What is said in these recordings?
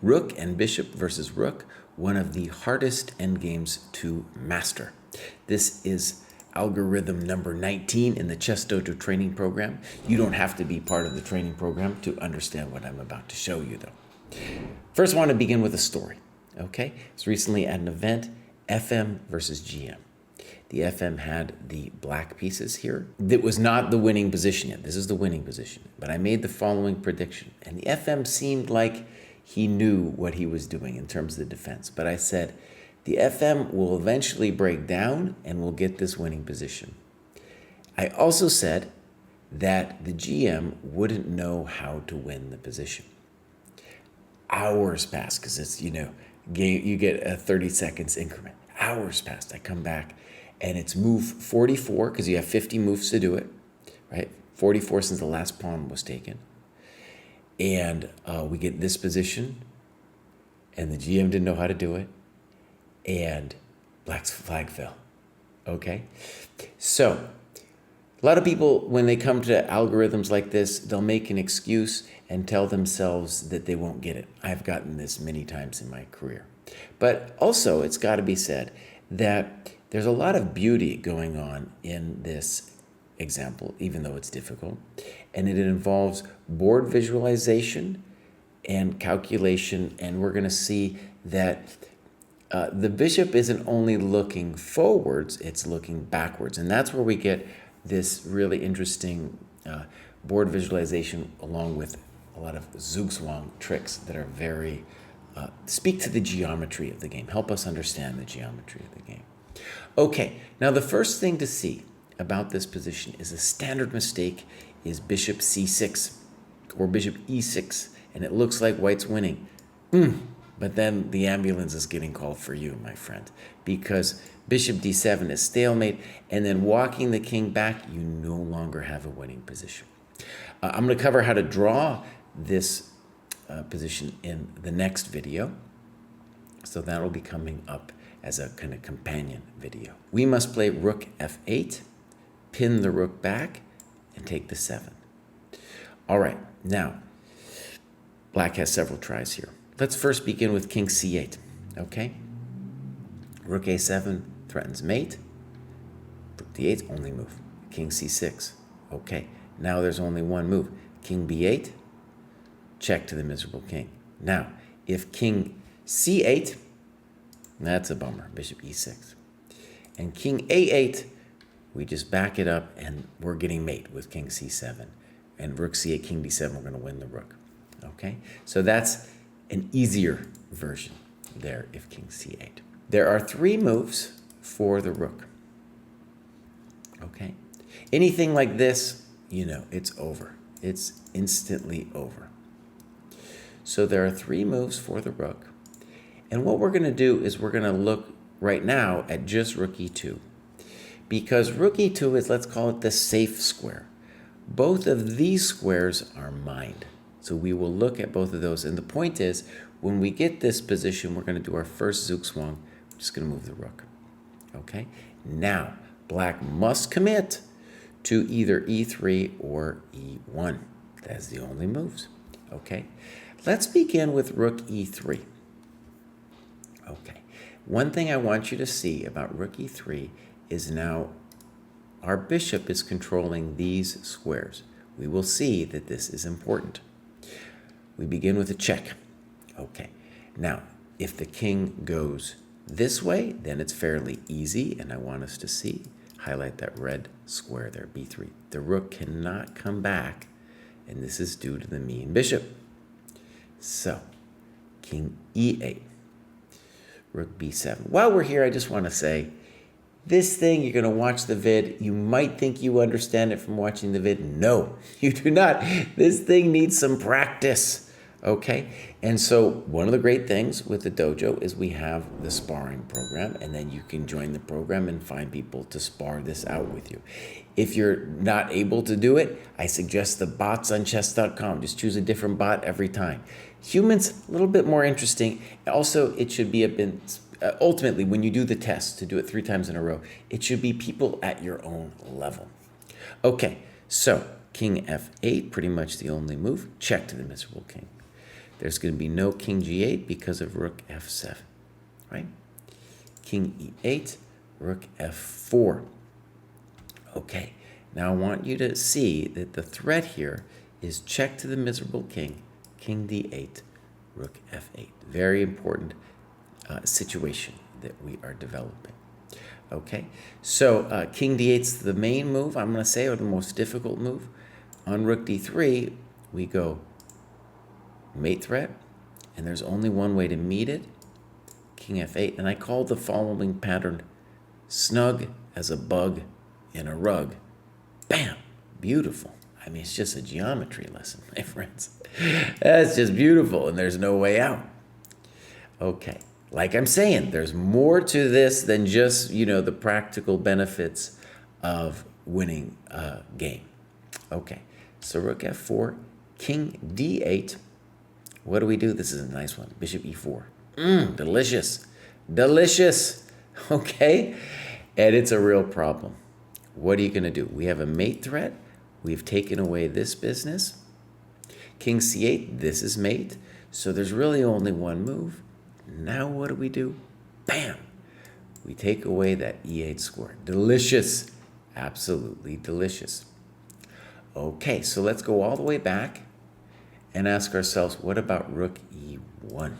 Rook and Bishop versus Rook, one of the hardest endgames to master. This is algorithm number 19 in the ChessDojo training program. You don't have to be part of the training program to understand what I'm about to show you, though. First, I want to begin with a story, okay? It's recently at an event, FM versus GM. The FM had the black pieces here. That was not the winning position yet. This is the winning position. But I made the following prediction, and the FM seemed like he knew what he was doing in terms of the defense. But I said, the FM will eventually break down and will get this winning position. I also said that the GM wouldn't know how to win the position. Hours passed, because it's, you get a 30 seconds increment. Hours passed. I come back, and it's move 44, because you have 50 moves to do it, right? 44 since the last pawn was taken. And we get this position, and the GM didn't know how to do it, and black's flag fell, okay? So a lot of people, when they come to algorithms like this, they'll make an excuse and tell themselves that they won't get it. I've gotten this many times in my career. But also, it's got to be said that there's a lot of beauty going on in this example, even though it's difficult, and it involves board visualization and calculation, and we're going to see that the bishop isn't only looking forwards, it's looking backwards, and that's where we get this really interesting board visualization, along with a lot of zugzwang tricks that are very speak to the geometry of the game, help us understand the geometry of the game. Okay, now the first thing to see about this position is a standard mistake is bishop c6 or bishop e6, and it looks like white's winning. But then the ambulance is getting called for you, my friend, because bishop d7 is stalemate, and then walking the king back, you no longer have a winning position. I'm going to cover how to draw this position in the next video, so that'll be coming up as a kind of companion video. We must play rook f8, pin the rook back, and take the 7. All right, now, black has several tries here. Let's first begin with king c8, okay? Rook a7 threatens mate. Rook d8, only move. King c6, okay. Now there's only one move. King b8, check to the miserable king. Now, if king c8, that's a bummer, bishop e6. And king a8, we just back it up, and we're getting mate with king c7. And rook c8, king d7, we're going to win the rook, okay? So that's an easier version there if king c8. There are 3 moves for the rook, okay? Anything like this, it's over. It's instantly over. So there are 3 moves for the rook. And what we're going to do is we're going to look right now at just rook e2. Because rook e2 is, let's call it the safe square. Both of these squares are mined. So we will look at both of those. And the point is, when we get this position, we're going to do our first zugzwang. We're just going to move the rook. Okay? Now, black must commit to either e3 or e1. That's the only moves. Okay? Let's begin with rook e3. Okay. One thing I want you to see about rook e3 is now our bishop is controlling these squares. We will see that this is important. We begin with a check. Okay. Now, if the king goes this way, then it's fairly easy, and I want us to see, highlight that red square there, b3. The rook cannot come back, and this is due to the mean bishop. So, king e8, rook b7. While we're here, I just want to say, this thing, you're going to watch the vid. You might think you understand it from watching the vid. No, you do not. This thing needs some practice. Okay, and so one of the great things with the dojo is we have the sparring program, and then you can join the program and find people to spar this out with you. If you're not able to do it, I suggest the bots on chess.com. Just choose a different bot every time. Humans, a little bit more interesting. Also, it should be a bit, ultimately, when you do the test, to do it 3 times in a row, it should be people at your own level. Okay, so king f8, pretty much the only move. Check to the miserable king. There's going to be no king g8 because of rook f7, right? King e8, rook f4. Okay, now I want you to see that the threat here is check to the miserable king, king d8, rook f8. Very important situation that we are developing. Okay, so king d8 is the main move, I'm going to say, or the most difficult move. On rook d3, we go mate threat, and there's only one way to meet it, king f8. And I call the following pattern snug as a bug in a rug. Bam! Beautiful. I mean, it's just a geometry lesson, my friends. That's just beautiful, and there's no way out. Okay, like I'm saying, there's more to this than just, the practical benefits of winning a game. Okay, so rook f4, king d8. What do we do? This is a nice one. Bishop e4. Delicious. Delicious. Okay, and it's a real problem. What are you going to do? We have a mate threat. We've taken away this business. King c8, this is mate. So there's really only one move. Now what do? Bam! We take away that e8 square. Delicious. Absolutely delicious. Okay, so let's go all the way back and ask ourselves, what about rook e1?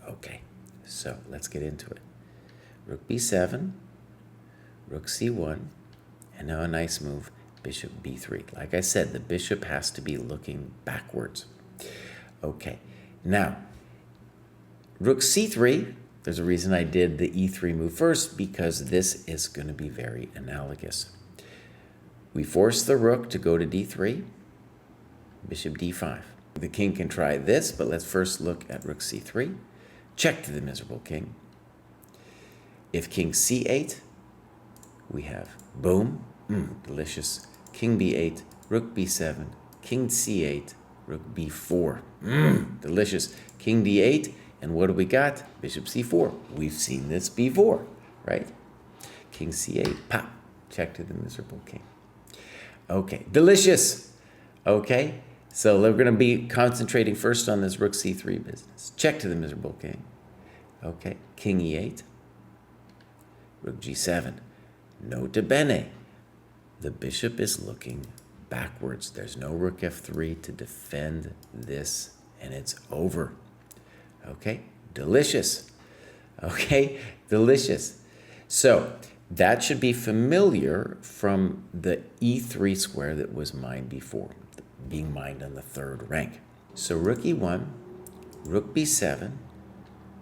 Okay, so let's get into it. Rook b7, rook c1, and now a nice move, bishop b3. Like I said, the bishop has to be looking backwards. Okay, now, rook c3, there's a reason I did the e3 move first, because this is going to be very analogous. We force the rook to go to d3, bishop d5. The king can try this, but let's first look at rook c3. Check to the miserable king. If king c8, we have boom, delicious, king b8, rook b7, king c8, rook b4, delicious, king d8, and what do we got? Bishop c4. We've seen this before, right? King c8, pop, check to the miserable king. Okay, delicious. Okay, so we're going to be concentrating first on this rook c3 business. Check to the miserable king. Okay, king e8, rook g7. Nota bene, the bishop is looking backwards. There's no rook f3 to defend this, and it's over. Okay, delicious. Okay, delicious. So that should be familiar from the e3 square that was mined before, being mined on the third rank. So rook e1, rook b7,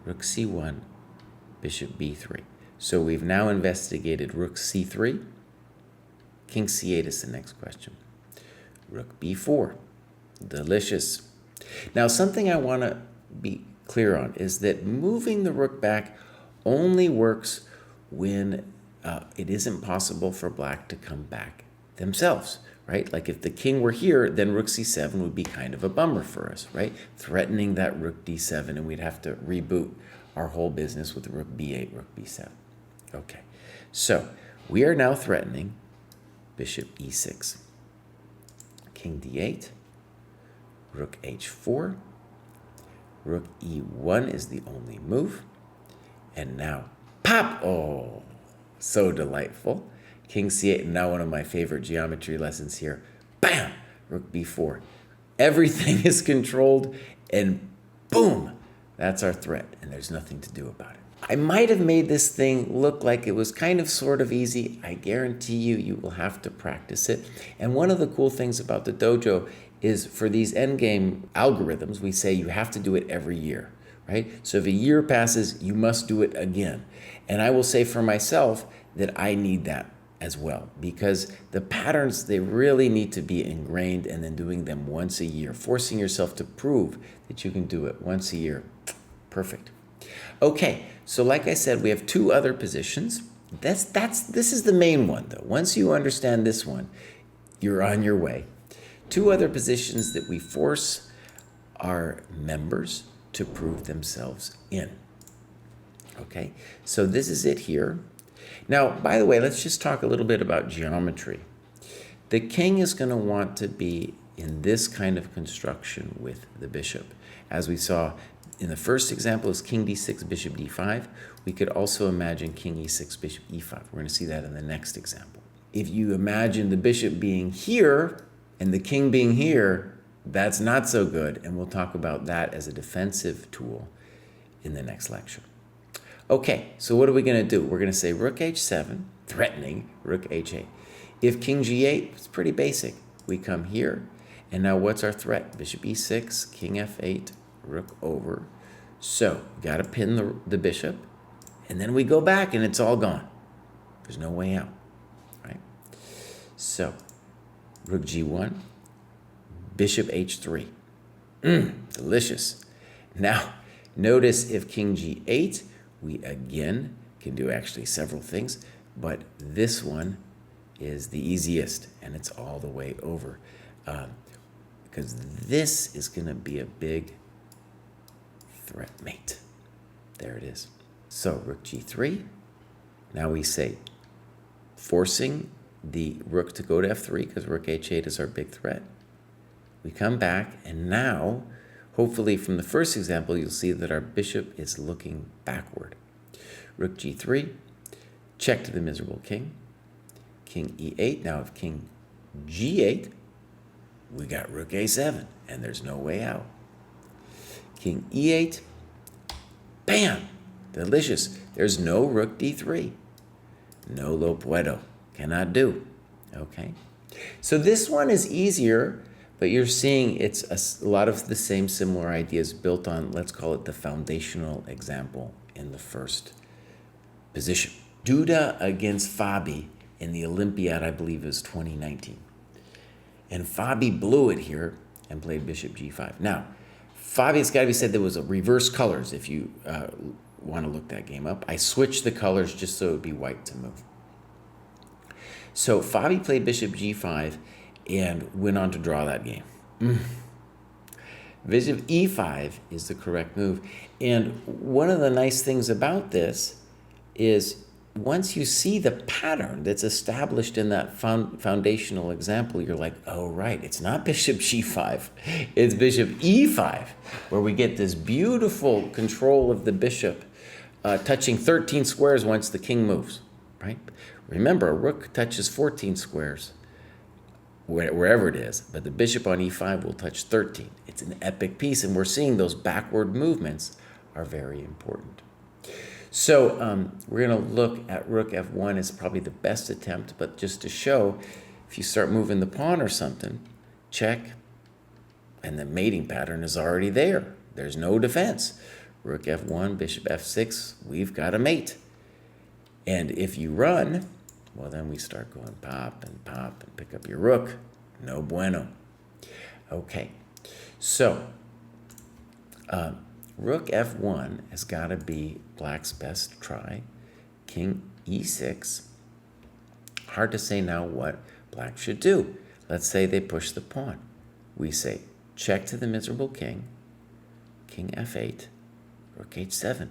rook c1, bishop b3. So we've now investigated rook c3. King c8 is the next question. Rook b4. Delicious. Now, something I want to be clear on is that moving the rook back only works when it isn't possible for black to come back themselves, right? Like if the king were here, then rook c7 would be kind of a bummer for us, right? Threatening that rook d7, and we'd have to reboot our whole business with rook b8, rook b7. Okay, so we are now threatening bishop e6, king d8, rook h4, rook e1 is the only move, and now pop! Oh, so delightful. King c8, now one of my favorite geometry lessons here. Bam! Rook b4. Everything is controlled, and boom! That's our threat, and there's nothing to do about it. I might have made this thing look like it was kind of sort of easy. I guarantee you, you will have to practice it. And one of the cool things about the dojo is for these endgame algorithms, we say you have to do it every year, right? So if a year passes, you must do it again. And I will say for myself that I need that as well, because the patterns, they really need to be ingrained, and then doing them once a year, forcing yourself to prove that you can do it once a year. Perfect. Okay, so like I said, we have two other positions. This is the main one, though. Once you understand this one, you're on your way. Two other positions that we force our members to prove themselves in. Okay, so this is it here. Now, by the way, let's just talk a little bit about geometry. The king is going to want to be in this kind of construction with the bishop. As we saw in the first example is king d6, bishop d5. We could also imagine king e6, bishop e5. We're going to see that in the next example. If you imagine the bishop being here and the king being here, that's not so good, and we'll talk about that as a defensive tool in the next lecture. Okay, so what are we going to do? We're going to say rook h7, threatening rook h8. If king g8, it's pretty basic. We come here, and now what's our threat? Bishop e6, king f8, rook over. So, got to pin the bishop, and then we go back, and it's all gone. There's no way out, right? So, rook g1, bishop h3. Delicious. Now, notice if king g8, we again can do actually several things, but this one is the easiest, and it's all the way over. Because this is going to be a big threat mate. There it is. So rook g3. Now we say forcing the rook to go to f3 because rook h8 is our big threat. We come back, and now, hopefully from the first example, you'll see that our bishop is looking backward. Rook g3, check to the miserable king. King e8. Now if king g8, we got rook a7, and there's no way out. King e8, bam, delicious. There's no rook d3. No lo puedo, cannot do. Okay, so this one is easier, but you're seeing it's a lot of the same similar ideas built on, let's call it the foundational example in the first position. Duda against Fabi in the Olympiad, I believe, is 2019. And Fabi blew it here and played bishop g5. Now, Fabi, it's got to be said, there was a reverse colors if you want to look that game up. I switched the colors just so it would be white to move. So Fabi played bishop g5 and went on to draw that game. Bishop e5 is the correct move. And one of the nice things about this is once you see the pattern that's established in that foundational example, you're like, oh, right, it's not bishop g5, it's bishop e5, where we get this beautiful control of the bishop touching 13 squares once the king moves, right? Remember, a rook touches 14 squares wherever it is, but the bishop on e5 will touch 13. It's an epic piece, and we're seeing those backward movements are very important. So we're going to look at rook f1 as probably the best attempt, but just to show, if you start moving the pawn or something, check, and the mating pattern is already there. There's no defense. Rook f1, bishop f6, we've got a mate. And if you run, well, then we start going pop and pick up your rook. No bueno. Okay, so rook f1 has got to be black's best try. King e6. Hard to say now what black should do. Let's say they push the pawn. We say check to the miserable king. King f8. Rook h7.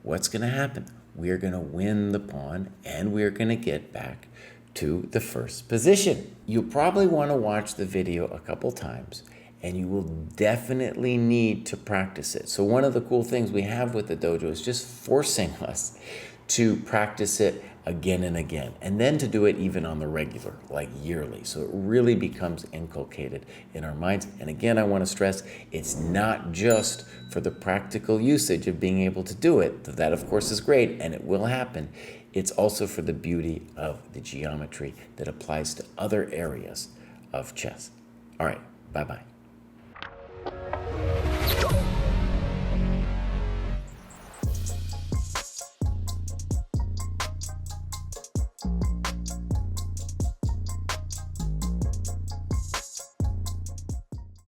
What's going to happen? We're going to win the pawn, and we're going to get back to the first position. You'll probably want to watch the video a couple times, and you will definitely need to practice it. So one of the cool things we have with the dojo is just forcing us to practice it again and again, and then to do it even on the regular, like yearly. So it really becomes inculcated in our minds. And again, I want to stress, it's not just for the practical usage of being able to do it. That, of course, is great, and it will happen. It's also for the beauty of the geometry that applies to other areas of chess. All right, bye-bye.